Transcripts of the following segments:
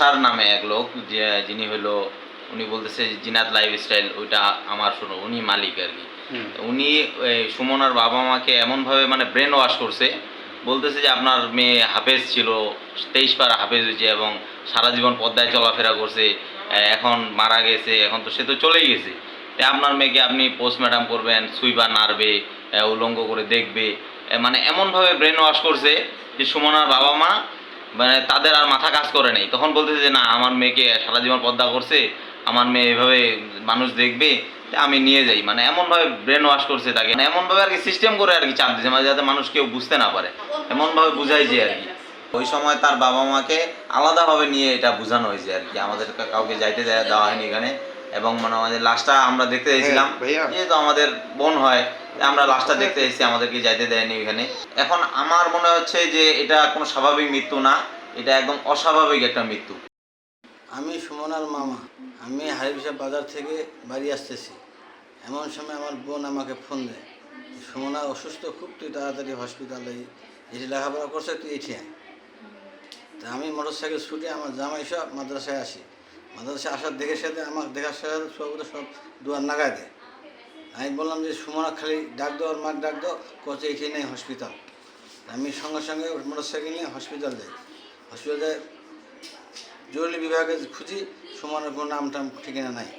আশার নামে এক লোক, যিনি হলো, উনি বলতেছে জিনাত লাইফস্টাইল, ওইটা আমার শুনো, উনি মালিক আর কি। উনি সুমনার বাবা মাকে এমনভাবে মানে ব্রেন ওয়াশ করছে, বলতেছে যে আপনার মেয়ে হাফেজ ছিল, 23 পারা হাফেজ হয়েছে এবং সারা জীবন পদ্মায় চলাফেরা করছে, এখন মারা গেছে, এখন তো সে তো চলেই গেছে, তাই আপনার মেয়েকে আপনি পোস্টমর্টম করবেন, সুইবা নাড়বে, উলঙ্গ করে দেখবে, মানে এমনভাবে ব্রেন ওয়াশ করছে যে সুমনার বাবা মা মানে তাদের আর মাথা কাজ করে নেই। তখন বলতেছে যে না, আমার মেয়েকে সারা জীবন পদ্মা করছে, আমার মেয়ে এভাবে মানুষ দেখবে, আমি নিয়ে যাই, মানে এমনভাবে ব্রেন ওয়াশ করছে তাকে, মানে এমনভাবে আর কি সিস্টেম করে আর কি চাপ দিচ্ছে, মানে যাতে মানুষ কেউ বুঝতে না পারে, এমনভাবে বুঝাইছে আর কি। ওই সময় তার বাবা মাকে আলাদাভাবে নিয়ে এটা বোঝানো হয়েছে আর কি, আমাদের কাউকে যাইতে দেওয়া হয়নি এখানে। এবং মানে আমাদের লাশটা আমরা দেখতে চাইছিলাম, যেহেতু আমাদের বোন হয়, আমরা লাশটা দেখতে এসেছি, আমাদেরকে যাইতে দেয়নি ওইখানে। এখন আমার মনে হচ্ছে যে এটা কোনো স্বাভাবিক মৃত্যু না, এটা একদম অস্বাভাবিক একটা মৃত্যু। আমি সুমনার মামা, আমি হারিবিশা বাজার থেকে বাড়ি আসতেছি, এমন সময় আমার বোন আমাকে ফোন দেয়, সুমনা অসুস্থ খুব, তুই তাড়াতাড়ি হসপিটালে, এটি লেখাপড়া করছে, তুই এটি আয়। তা আমি মোটরসাইকেল ছুটে আমার জামাই সব মাদ্রাসায় আসি, মাদ্রাসায় আসার দেখে সাথে আমার দেখার সাথে সব দুয়ার নাগায় দেয়। আমি বললাম যে সুমনা খালি ডাক দাও, আর মাকে ডাক দাও, কোচে এটি নেই হসপিটাল। আমি সঙ্গে সঙ্গে মোটরসাইকেল নিয়ে হসপিটাল যাই। হসপিটালে জরুরি বিভাগে খুঁজি, সুমনার কোনো নাম টাম ঠিকানা নাই।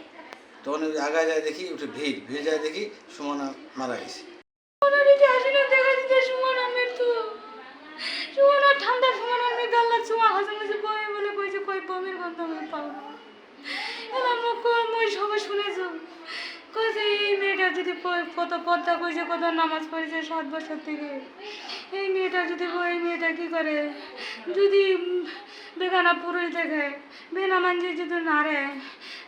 তখন আগায় যায় দেখি, উঠে ভিড় যায় দেখি সুমনা মারা গেছে। এই মেয়েটা যদি কত পদ্মা করেছে, কত নামাজ পড়েছে 7 বছর থেকে, এই মেয়েটা যদি এই মেয়েটা কী করে, যদি বেগানা পুরুষ দেখে, বেনামাঞ্জি যদি নাড়ে,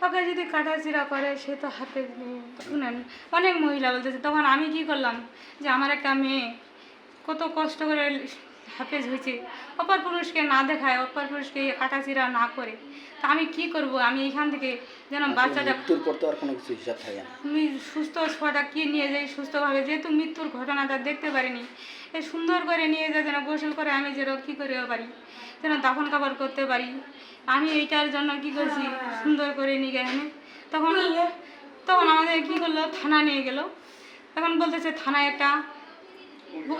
ওকে যদি কাটাচিরা করে, সে তো হাফেজ নেই। শুনেন, অনেক মহিলা বলতেছে। তখন আমি কি করলাম, যে আমার একটা মেয়ে কত কষ্ট করে হাফেজ হয়েছে, অপর পুরুষকে না দেখায়, অপর পুরুষকে কাটাচিরা না করে, তা আমি কি করব? আমি এখান থেকে যেন বাচ্চাটা মৃত্যুর পর তো আর কোনো কিছু হিসাব থাকে না, আমি সুস্থ ছোঁয়াটা কি নিয়ে যাই সুস্থভাবে, যেহেতু মৃত্যুর ঘটনাটা দেখতে পারিনি, এই সুন্দর করে নিয়ে যায় যেন গোসল করে আমি যেন কী করেও পারি, যেন দাফন কাপড় করতে পারি। আমি এইটার জন্য কি করছি, সুন্দর করে নিয়ে গেছে। তখন তখন আমাদের কী করলো, থানা নিয়ে গেল। এখন বলতেছে থানায় একটা,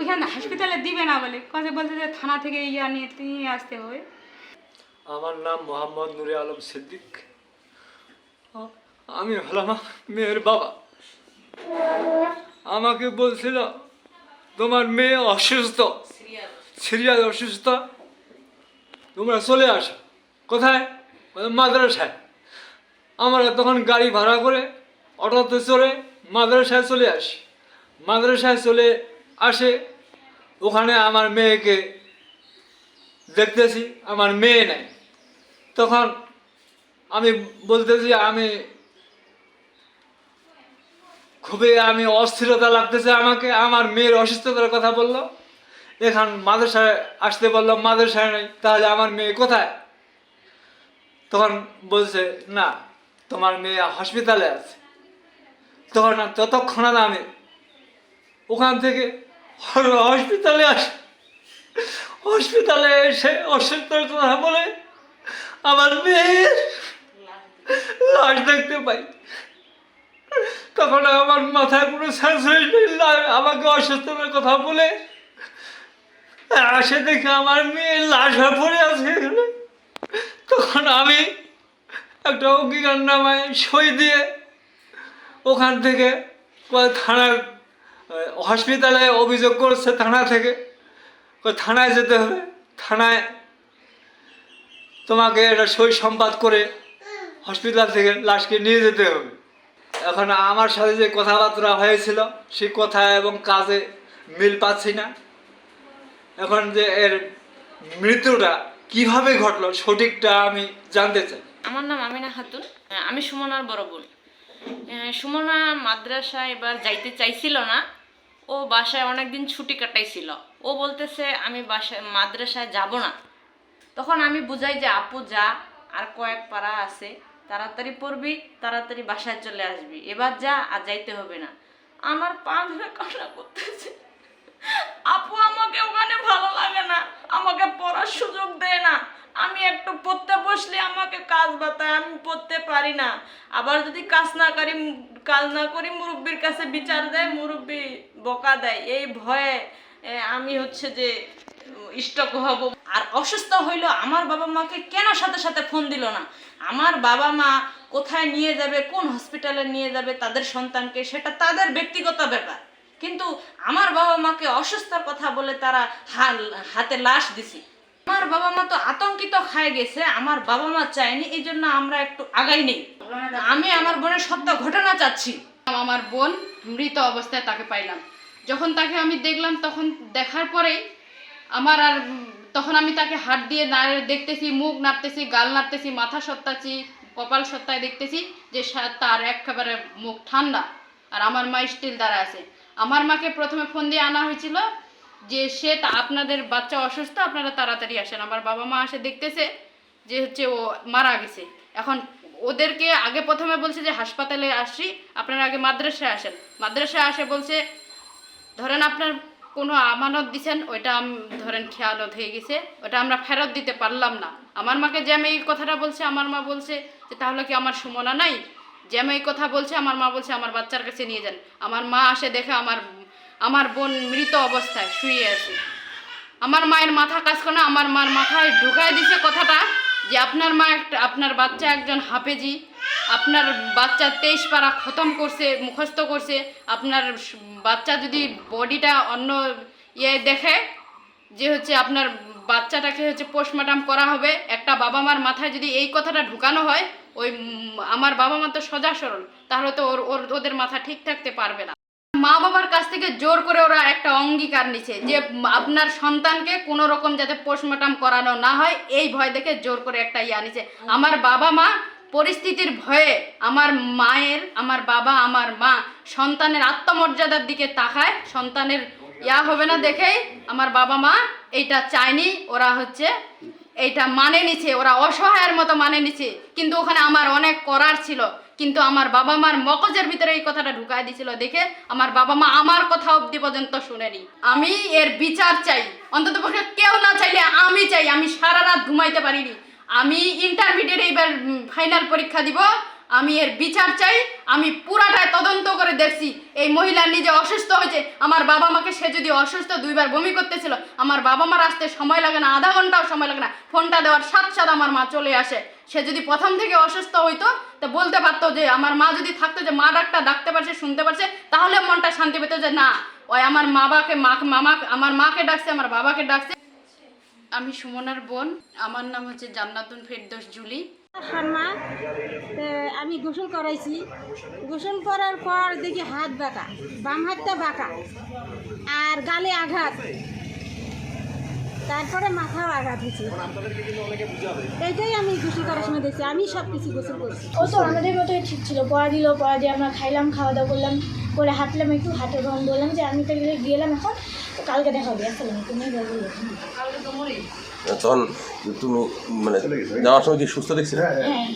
ওইখানে হসপিটালে দিবে না বলে, কাজে বলতেছে থানা থেকে নিয়ে আসতে হবে। আমার নাম মোহাম্মদ নুরে আলম সিদ্দিক। আমি হলাম মেয়ের বাবা। আমাকে বলছিল তোমার মেয়ে অসুস্থ, সিরিয়াস অসুস্থ, তোমরা চলে আসো। কোথায়? মাদ্রাসায়। আমরা তখন গাড়ি ভাড়া করে অটোতে চলে মাদ্রাসায় চলে আসি। মাদ্রাসায় চলে আসে, ওখানে আমার মেয়েকে দেখতেছি, আমার মেয়ে নেই। তখন আমি বলতেছি আমি অস্থিরতা লাগতেছে আমাকে, আমার মেয়ের অসুস্থতার কথা বললো। এখান মাদ্রাসায় আসতে বললাম, মাদ্রাসায় নেই, তাহলে আমার মেয়ে কোথায়? তখন বলছে না, তোমার মেয়ে হসপিটালে আছে। তখন ততক্ষণে আমি ওখান থেকে হসপিটালে আসি। হসপিটালে এসে অসুস্থতার কথা বলে আমার মেয়ের লাশ দেখতে পাই। তখন আমার মাথায় কোনো সেন্স হয়নি, আমাকে অসুস্থতার কথা বলে আসে দেখে আমার মেয়ের লাশ হয়ে পড়ে আছে এখানে। তখন আমি একটা অঙ্গীকারনামায় সই দিয়ে ওখান থেকে থানার হসপিটালে অভিযোগ করছে, থানা থেকে থানায় যেতে হবে, থানায় তোমাকে এটা সই সম্পাদ করে হসপিটাল থেকে লাশকে নিয়ে যেতে হবে। এখন আমার সাথে যে কথাবার্তা হয়েছিল সেই কথা এবং কাজে মিল পাচ্ছি না। এখন যে এর মৃত্যুটা কিভাবে ঘটলো সঠিকটা আমি জানতে চাই। আমার নাম আমিনা খাতুন, আমি সুমনার বড় বোন। সুমনা মাদ্রাসায় এবার যাইতে চাইছিল না, ও বাসায় অনেকদিন ছুটি কাটাইছিল। ও বলতেছে আমি মাদ্রাসায় যাব না। তখন আমি বুঝাই যে আপু যা, আর কয়েক পারা আছে, তাড়াতাড়ি পড়বি, তাড়াতাড়ি বাসায় চলে আসবি, এবার যা, আর যাইতে হবে না। আমার পা ধরে কান্না করতেছে, আপু আমাকে ওখানে ভালো লাগে না, আমাকে পড়ার সুযোগ দেয় না, আমি একটু পড়তে বসলে আমাকে কাজ বাতায়, আমি পড়তে পারি না। আবার যদি কাজ না করি মুরব্বির কাছে বিচার দেয়, মুরব্বি বকা দেয়। এই ভয়ে আমি হচ্ছে যে স্টক হব। আর অসুস্থ হইলো আমার বাবা মাকে কেন সাথে সাথে ফোন দিল না? আমার বাবা মা কোথায় নিয়ে যাবে, কোন হসপিটালে নিয়ে যাবে তাদের সন্তানকে, সেটা তাদের ব্যক্তিগত ব্যাপার। কিন্তু আমার বাবা মাকে অসুস্থর কথা বলে তারা হাতে লাশ দিছি। আমার বাবা মা তো আতঙ্কিত খায় গেছে, আমার বাবা মা চায়নি, এই জন্য আমরা একটু আগাই নেই। আমি আমার বোনের সত্য ঘটনা চাচ্ছি। আমার বোন মৃত অবস্থায় তাকে পাইলাম। যখন তাকে আমি দেখলাম, তখন দেখার পরেই আমার আর তখন আমি তাকে হাত দিয়ে দেখতেছি, মুখ নাড়তেছি, গাল নাড়তেছি, মাথা সত্তাছি, কপাল সত্তায় দেখতেছি যে তার একেবারে মুখ ঠান্ডা। আর আমার মা স্টিল দ্বারা আছে। আমার মাকে প্রথমে ফোন দিয়ে আনা হয়েছিল যে আপনাদের বাচ্চা অসুস্থ, আপনারা তাড়াতাড়ি আসেন। আমার বাবা মা আসে দেখতেছে যে হচ্ছে ও মারা গেছে। এখন ওদেরকে আগে প্রথমে বলছে যে হাসপাতালে আসছি, আপনারা আগে মাদ্রাসায় আসেন। মাদ্রাসায় আসে বলছে ধরেন আপনার কোনো আমানত দিছেন, ওইটা ধরেন খেয়ালত হয়ে গেছে, ওটা আমরা ফেরত দিতে পারলাম না। আমার মাকে যে আমি এই কথাটা বলছে, আমার মা বলছে যে তাহলে কি আমার সুমনা নাই? যে আমি এই কথা বলছে, আমার মা বলছে আমার বাচ্চার কাছে নিয়ে যান। আমার মা আসে দেখে আমার বোন মৃত অবস্থায় শুয়ে আছে। আমার মায়ের মাথা কাজ করে না, আমার মার মাথায় ঢুকায় দিছে কথাটা যে আপনার বাচ্চা একজন হাফেজি, আপনার বাচ্চা 23 পারা খতম করছে, মুখস্থ করছে। আপনার বাচ্চা যদি বডিটা অন্য দেখে যে হচ্ছে আপনার বাচ্চাটাকে হচ্ছে পোস্টমর্টম করা হবে, একটা বাবা মার মাথায় যদি এই কথাটা ঢুকানো হয়, ওই আমার বাবা মা তো সোজা সরল, তাহলে তো ওদের মাথা ঠিক থাকতে পারবে না। মা বাবার কাছ থেকে জোর করে ওরা একটা অঙ্গীকার নিছে যে আপনার সন্তানকে কোনো রকম যাতে পোস্টমর্টম করানো না হয়, এই ভয় দেখে জোর করে একটা নিছে। আমার বাবা মা পরিস্থিতির ভয়ে আমার বাবা আমার মা সন্তানের আত্মমর্যাদার দিকে তাকায়, সন্তানের হবে না দেখেই আমার বাবা মা এইটা চায়নি। ওরা হচ্ছে এইটা মানে নিছে, ওরা অসহায়ের মতো মানে নিছে। কিন্তু ওখানে আমার অনেক করার ছিল, কিন্তু আমার বাবা মার মগজের ভিতরে এই কথাটা ঢুকাই দিছিল দেখে আমার বাবা মা আমার কথা অবধি পর্যন্ত শুনেনি। আমি এর বিচার চাই, অন্তত পক্ষে কেউ না চাইলে আমি চাই। আমি সারা রাত ঘুমাইতে পারিনি। আমি ইন্টারমিডিয়েট এইবার ফাইনাল পরীক্ষা দিব। আমি এর বিচার চাই। আমি পুরাটাই তদন্ত করে দেখছি এই মহিলা নিজে অসুস্থ হয়েছে। আমার বাবা মাকে, সে যদি অসুস্থ 2বার বমি করতেছিল, আমার বাবা মার আসতে সময় লাগে না, আধা ঘন্টাও সময় লাগে না। ফোনটা দেওয়ার সাথে সাথে আমার মা চলে আসে। সে যদি প্রথম থেকে অসুস্থ হইতো তা বলতে পারতো যে আমার মা যদি থাকতো যে মা ডাকটা ডাকতে পারছে, শুনতে পারছে, তাহলে মনটা শান্তি পেত যে না ওই আমার আমার মাকে ডাকছে, আমার বাবাকে ডাকছে। আমি সুমনার বোন, আমার নাম হচ্ছে জান্নাতুন ফেরদৌস জুলি শর্মা। আমি গোসল করাইছি, গোসল করার পর দেখি হাত বাঁকা, বাম হাতটা বাঁকা, আর গালে আঘাত, তারপরে মাথাও আঘাত হয়েছে। এইটাই আমি গোসল করার সময় দেখছি। আমি সব কিছু গোসল করছি। ও তো আমাদের মতোই ঠিক ছিল। পড়া দিল, পড়া দিয়ে আমরা খাইলাম, খাওয়া দাওয়া করলাম, করে হাঁটলাম, একটু হাঁটে তখন বললাম যে আমি তো গেলাম, এখন তো কালকে দেখা হবে। আসসালাম তুমি বললো তখন তুমি মানে যাওয়ার সময় কি সুস্থ দেখছিলে? হ্যাঁ।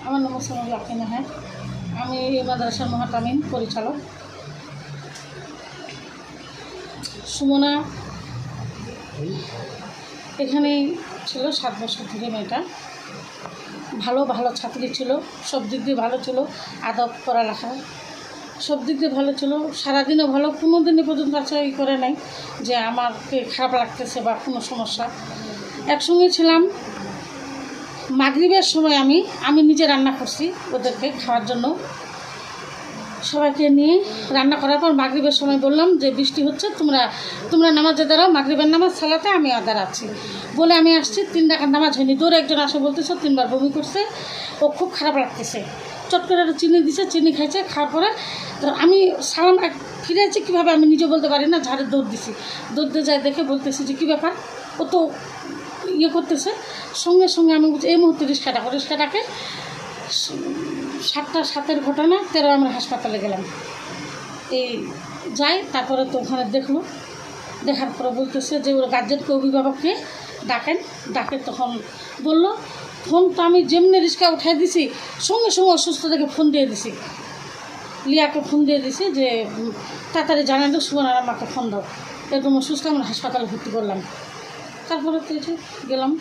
আমার নাম সোনাল আকিনা। হ্যাঁ, আমি মাদ্রাসার মহাতামিম পরিচালক। সুমনা এখানেই ছিল 7 বছর থেকে। মেয়েটা ভালো ছাত্রী ছিল, সব দিক দিয়ে ভালো ছিল, আদব পড়ালেখা সব দিক দিয়ে ভালো ছিল। সারাদিনও ভালো, কোনো দিনই পর্যন্ত আচ্ছা করে নাই যে আমাকে খারাপ লাগতেছে বা কোনো সমস্যা। একসঙ্গে ছিলাম। মাগরিবের সময় আমি নিজে রান্না করছি ওদেরকে খাওয়ার জন্য, সবাইকে নিয়ে রান্না করার পর মাগরিবের সময় বললাম যে বৃষ্টি হচ্ছে, তোমরা নামাজে দাঁড়াও, মাগরিবের নামাজ সালাতে আমি আদার আছি বলে আমি আসছি। 3 রাকাত নামাজ হয়নি, দৌড়ে একজন আসে বলতেছে 3বার বমি করছে, ও খুব খারাপ লাগতেছে। চট করে চিনি দিছে, চিনি খাইছে। খাওয়ার পরে আমি সালাম ফিরেছি কীভাবে আমি নিজে বলতে পারি না, ঝাড়ে দৌড় দিছি। দৌড় দিয়ে যাই দেখে বলতেছি যে কী ব্যাপার, ও তো করতেছে। সঙ্গে সঙ্গে আমি বলছি এই মুহূর্তে রিক্সাটাকে 7টা 7-এর ঘটনা 13 আমরা হাসপাতালে গেলাম। এই যাই, তারপরে তো ওখানে দেখার পরে বলতেছে যে ওর গার্জেনকে, অভিভাবককে ডাকে। তখন বললো ফোন তো আমি যেমনি রিক্সা উঠাই দিছি, সঙ্গে সঙ্গে অসুস্থ থেকে ফোন দিয়ে দিছি, লিয়াকে ফোন দিয়ে দিছি যে তাড়াতাড়ি জানাই তো সুমনার আমাকে ফোন দাও, এরকম অসুস্থ আমরা হাসপাতালে ভর্তি করলাম। তারপরে তো এই যে গেলাম।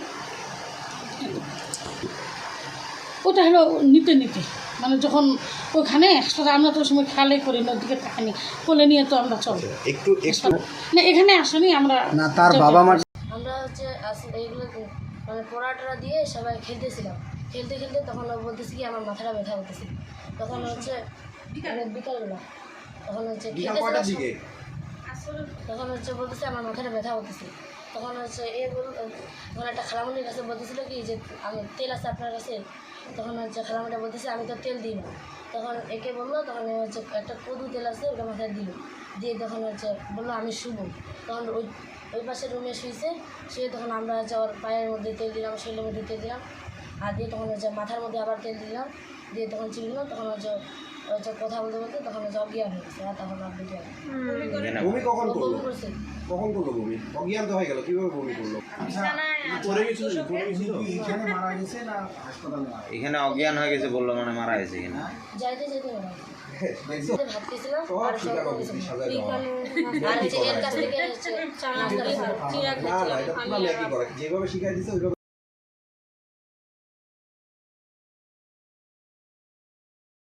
ওটা হলো নিতে নিতে মানে যখন ওখানে একসাথে আমরা তো ওই সময় খেয়ালই করি না, ওদিকে থাকেনি, কোলে নিয়ে তো আমরা চলবো একটু না, এখানে আসেনি আমরা। না তার বাবা মা আমরা হচ্ছে এইগুলো মানে পড়াটা দিয়ে সবাই খেলতেছিলাম, খেলতে খেলতে তখন ও বলতেছি কি আমার মাথাটা ব্যথা করতেছিল। তখন হচ্ছে মানে বিকালবেলা তখন হচ্ছে খেলতেছিলাম, তখন হচ্ছে বলতেছে আমার মাথাটা ব্যথা করতেছে। তখন হচ্ছে তখন একটা খালামুনির কাছে বলতেছিল কি যে আমি তেল আছে আপনার কাছে। তখন হচ্ছে খালামুনিটা বলতেছে আমি তো তেল দিই না। তখন একে বললো, তখন হচ্ছে একটা কদু তেল আছে ওটা মাথায় দিল, দিয়ে তখন হচ্ছে বললো আমি শুভ। তখন ওই পাশে রুমে শুয়ে তখন আমরা হচ্ছে ওর পায়ের মধ্যে তেল দিলাম, শরীরের মধ্যে তেল দিলাম, আর দিয়ে তখন হচ্ছে মাথার মধ্যে আবার তেল দিলাম, দিয়ে তখন চিনলাম। তখন হচ্ছে কথা বলতে বলতে তখন হচ্ছে অজ্ঞান হয়ে গেছে। আর তখন আপনি বমি কখন করলো? বমি করছে। কখন করলো বমি? অজ্ঞান তো হয়ে গেল, কিভাবে বমি করলো? এখানে অজ্ঞান হয়ে গেছে বললো, মানে মারা গেছে এখানে। যাইতে যেতে মারা গেছে। ভাত খেয়েছিলাম আর সব আর হচ্ছে এর কাছ থেকে হচ্ছে যেভাবে শিখাই দিচ্ছে ওইভাবে